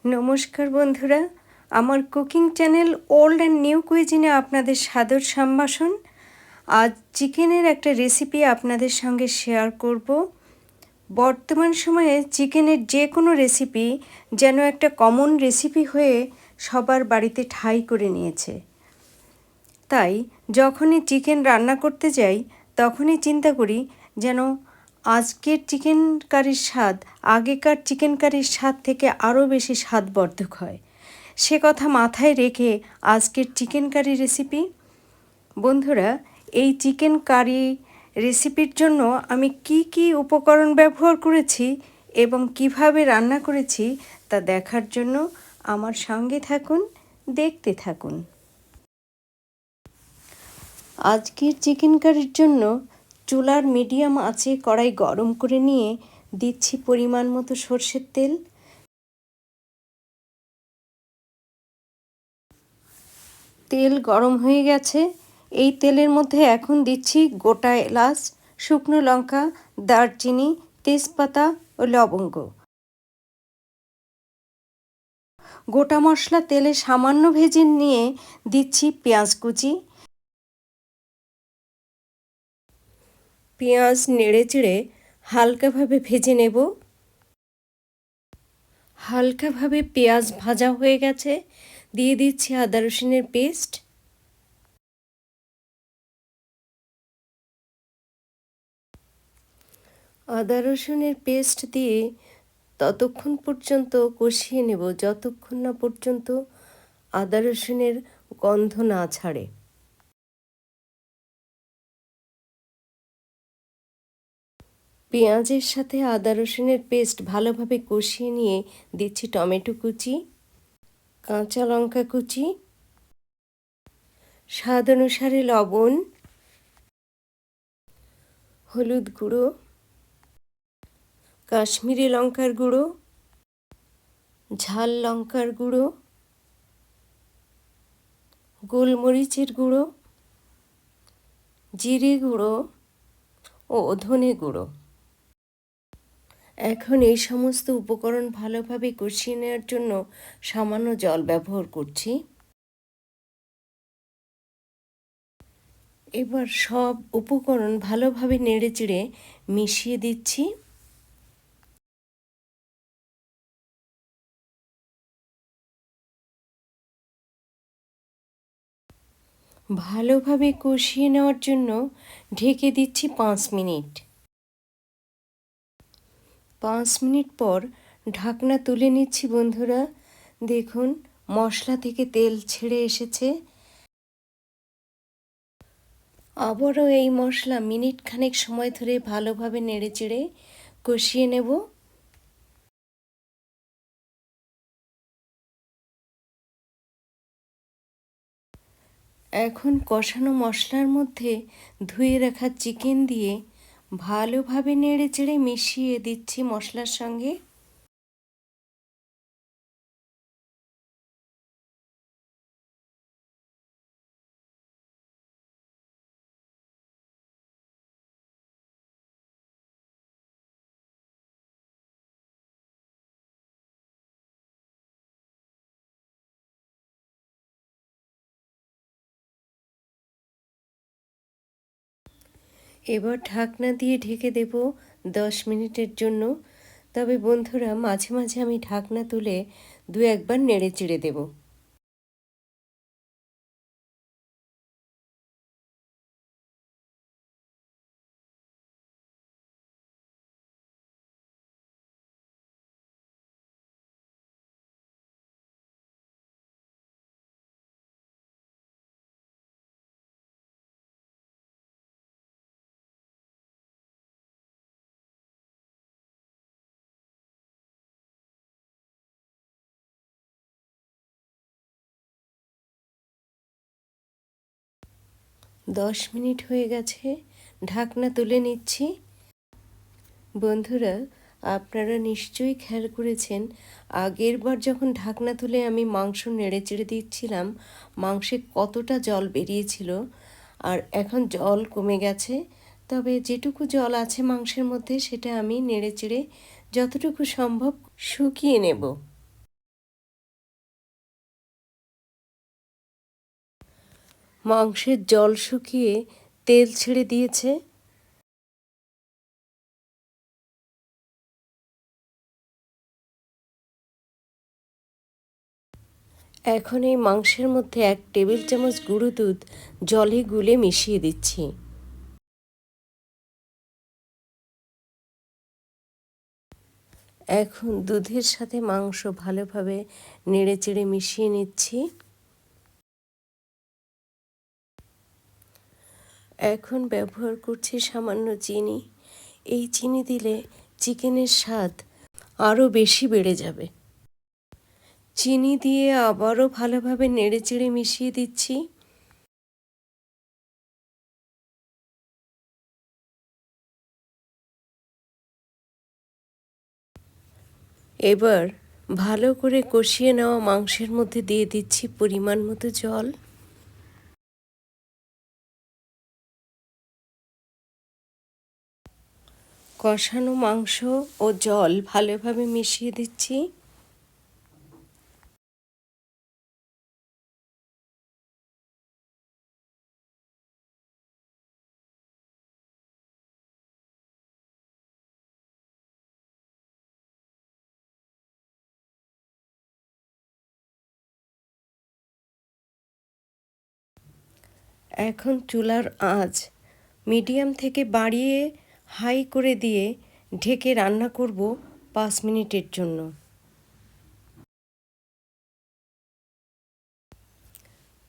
নমস্কার বন্ধুরা, আমার cooking channel old and new কুইজিনে আপনাদের সাদর সম্ভাষণ। আজ চিকেনের একটা রেসিপি আপনাদের সঙ্গে শেয়ার করব। বর্তমান সময়ে চিকেনের যে কোনো রেসিপি যেন একটা কমন রেসিপি হয়ে সবার বাড়িতে ঠাঁই করে নিয়েছে। তাই যখনই চিকেন রান্না করতে যাই তখনই চিন্তা করি যেন আজকের চিকেন কারির স্বাদ আগেকার চিকেন কারির স্বাদ থেকে আরও বেশি স্বাদবর্ধক হয়। সে কথা মাথায় রেখে আজকের চিকেন কারি রেসিপি। বন্ধুরা, এই চিকেন কারি রেসিপির জন্য আমি কি কি উপকরণ ব্যবহার করেছি এবং কিভাবে রান্না করেছি তা দেখার জন্য আমার সঙ্গে থাকুন, দেখতে থাকুন। আজকের চিকেন কারির জন্য চুলার মিডিয়াম আঁচে কড়াই গরম করে নিয়ে দিচ্ছি পরিমাণ মতো সরষের তেল। তেল গরম হয়ে গেছে। এই তেলের মধ্যে এখন দিচ্ছি গোটা এলাচ, শুকনো লঙ্কা, দারচিনি, তেজপাতা ও লবঙ্গ। গোটা মশলা তেলে সামান্য ভেজে নিয়ে দিচ্ছি পেঁয়াজ কুচি। পেঁয়াজ নেড়ে চেড়ে হালকাভাবে ভেজে নেব। হালকাভাবে পেঁয়াজ ভাজা হয়ে গেছে, দিয়ে দিচ্ছি আদা রসুনের পেস্ট। আদা রসুনের পেস্ট দিয়ে ততক্ষণ পর্যন্ত কষিয়ে নেব যতক্ষণ না পর্যন্ত আদা রসুনের গন্ধ না ছাড়ে। পেঁয়াজের সাথে আদা রসুনের পেস্ট ভালোভাবে কষিয়ে নিয়ে দিচ্ছি টমেটো কুচি, কাঁচা লঙ্কা কুচি, স্বাদ অনুসারে লবণ, হলুদ গুঁড়ো, কাশ্মীরি লঙ্কার গুঁড়ো, ঝাল লঙ্কার গুঁড়ো, গোলমরিচের গুঁড়ো, জিরে গুঁড়ো ও ধনে গুঁড়ো। এখন এই সমস্ত উপকরণ ভালোভাবে কষিয়ে নেওয়ার জন্য সামান্য জল ব্যবহার করছি। এবার সব উপকরণ ভালোভাবে নেড়েচেড়ে মিশিয়ে দিচ্ছি। ভালোভাবে কষিয়ে নেওয়ার জন্য ঢেকে দিচ্ছি 5 মিনিট। 5 মিনিট পর ঢাকনা তুলে নিচ্ছি বন্ধুরা। দেখুন, মশলা থেকে তেল ছেড়ে এসেছে। আবারও এই মশলা মিনিট খানেক সময় ধরে ভালোভাবে নেড়েচেড়ে কষিয়ে নেব। এখন কষানো মশলার মধ্যে ধুয়ে রাখা চিকেন দিয়ে ভালোভাবে নেড়েচেড়ে মিশিয়ে দিচ্ছি মশলার সঙ্গে। এবার ঢাকনা দিয়ে ঢেকে দেব 10 মিনিটের জন্য। তবে বন্ধুরা, মাঝে মাঝে আমি ঢাকনা তুলে 2-1 বার নেড়ে চেড়ে দেব। দশ মিনিট হয়ে গেছে, ঢাকনা তুলে নিচ্ছি। বন্ধুরা, আপনারা নিশ্চয়ই খেয়াল করেছেন, আগের বার যখন ঢাকনা তুলে আমি মাংস নেড়ে চেড়ে দিচ্ছিলাম, মাংসে কতটা জল বেরিয়েছিল। আর এখন জল কমে গেছে। তবে যেটুকু জল আছে মাংসের মধ্যে সেটা আমি নেড়ে চেড়ে যতটুকু সম্ভব শুকিয়ে নেব। মাংসের জল শুকিয়ে তেল ছেড়ে দিয়েছে। এখন এই মাংসের মধ্যে 1 টেবিল চামচ গুঁড়ো দুধ জলে গুলে মিশিয়ে দিচ্ছি। এখন দুধের সাথে মাংস ভালোভাবে নেড়েচেড়ে মিশিয়ে নিচ্ছি। এখন ব্যবহার করছি সামান্য চিনি। এই চিনি দিলে চিকেনের স্বাদ আরও বেশি বেড়ে যাবে। চিনি দিয়ে আবারও ভালোভাবে নেড়েচেড়ে মিশিয়ে দিচ্ছি। এবার ভালো করে কষিয়ে নেওয়া মাংসের মধ্যে দিয়ে দিচ্ছি পরিমাণ মতো জল। কষানো মাংস ও জল ভালোভাবে মিশিয়ে দিচ্ছি। এখন চুলার আঁচ মিডিয়াম থেকে বাড়িয়ে হাই করে দিয়ে ঢেকে রান্না করব 5 মিনিটের জন্য।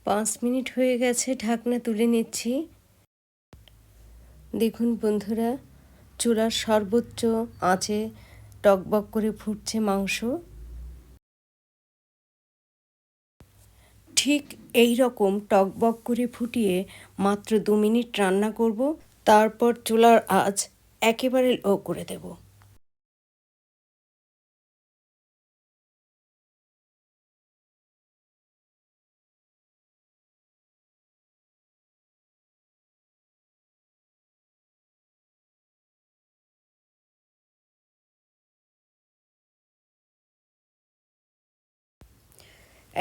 5 মিনিট হয়ে গেছে, ঢাকনা তুলে নিচ্ছি। দেখুন বন্ধুরা, চুলার সর্বোচ্চ আঁচে টকবক করে ফুটছে মাংস। ঠিক এই রকম টকবক করে ফুটিয়ে মাত্র 2 মিনিট রান্না করব, তারপর চুলার আঁচ একেবারে লো করে দেব।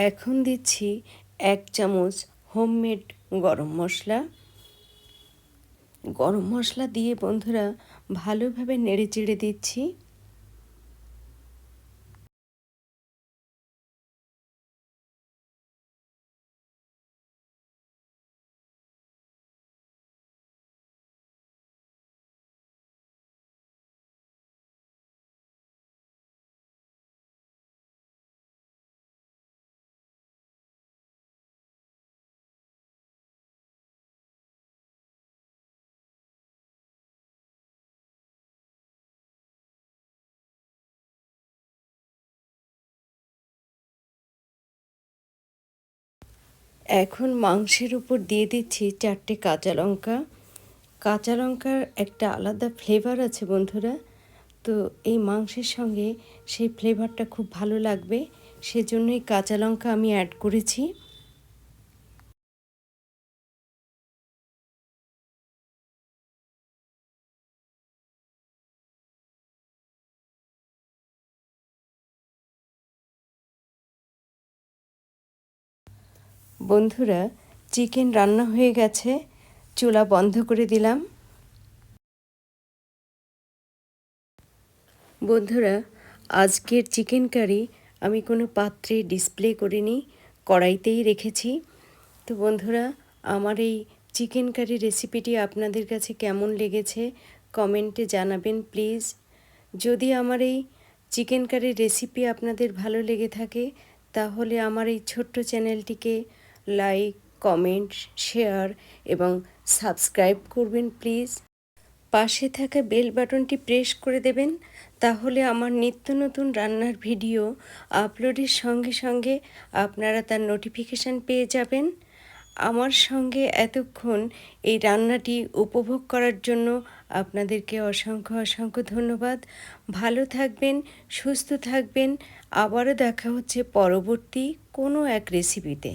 এখন দিচ্ছি 1 চামচ হোমমেড গরম মশলা। গরম মশলা দিয়ে বন্ধুরা ভালোভাবে নেড়েচেড়ে দিচ্ছি। এখন মাংসের উপর দিয়ে দিচ্ছি 4টে কাঁচা লঙ্কা। কাঁচা লঙ্কার একটা আলাদা ফ্লেভার আছে বন্ধুরা, তো এই মাংসের সঙ্গে সেই ফ্লেভারটা খুব ভালো লাগবে, সেজন্যই কাঁচা লঙ্কা আমি অ্যাড করেছি। বন্ধুরা, চিকেন রান্না হয়ে গেছে, চুলা বন্ধ করে দিলাম। বন্ধুরা, আজকের চিকেন কারি আমি কোনো পাত্রে ডিসপ্লে করিনি, কড়াইতেই রেখেছি। তো বন্ধুরা, আমার এই চিকেন কারি রেসিপিটি আপনাদের কাছে কেমন লেগেছে কমেন্টে জানাবেন প্লিজ। যদি আমার এই চিকেন কারির রেসিপি আপনাদের ভালো লেগে থাকে তাহলে আমার এই ছোট্ট চ্যানেলটিকে লাইক, কমেন্ট, শেয়ার এবং সাবস্ক্রাইব করবেন প্লিজ। পাশে থাকা বেল বাটনটি প্রেস করে দেবেন, তাহলে আমার নিত্য নতুন রান্নার ভিডিও আপলোডের সঙ্গে সঙ্গে আপনারা তার নোটিফিকেশান পেয়ে যাবেন। আমার সঙ্গে এতক্ষণ এই রান্নাটি উপভোগ করার জন্য আপনাদেরকে অসংখ্য অসংখ্য ধন্যবাদ। ভালো থাকবেন, সুস্থ থাকবেন। আবারও দেখা হচ্ছে পরবর্তী কোনো এক রেসিপিতে।